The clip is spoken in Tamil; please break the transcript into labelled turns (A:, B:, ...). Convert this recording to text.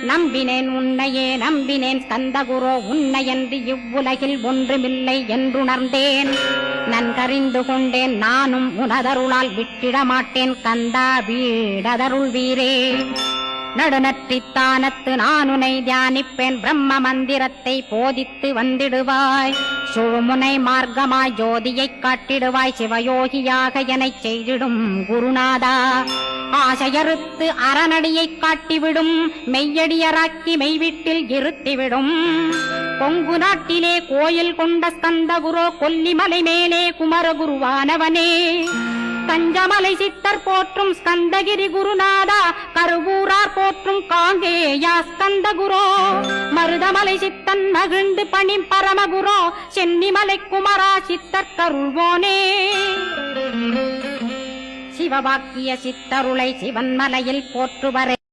A: நம்பினேன் உன்னையே நம்பினேன் ஸ்கந்தகுரோ உன்னையன்று இவ்வுலகில் ஒன்றுமில்லை என்றுணர்ந்தேன். நன்கறிந்து கொண்டேன் நானும் உனதருளால் விட்டிட மாட்டேன் கந்தா வீடதருள் வீரே. நடுநற்றித்தானத்து நானுனை தியானிப்பேன் பிரம்ம மந்திரத்தை போதித்து வந்திடுவாய். சுழுமுனை மார்க்கமாய் ஜோதியைக் காட்டிடுவாய் சிவயோகியாக எனச் செய்திடும் குருநாதா. ஆசையறுத்து அறநடியைக் காட்டிவிடும் மெய்யடியராக்கி மெய்வீட்டில் இருத்திவிடும். கொங்கு நாட்டிலே கோயில் கொண்ட ஸ்கந்தகுரோ கொல்லிமலை மேலே குமரகுருவானவனே. கஞ்சமலை சித்தர் போற்றும் ஸ்கந்தகிரி குருநாதா கருவூரார் போற்றும் காங்கேயா ஸ்கந்தகுரோ. மருதமலை சித்தன் மகிழ்ந்து பணி பரமகுரோ சென்னிமலை குமரா சித்தர் கருள்வோனே. சிவவாக்கிய சித்தருளை சிவன்மலையில் போற்றுவரே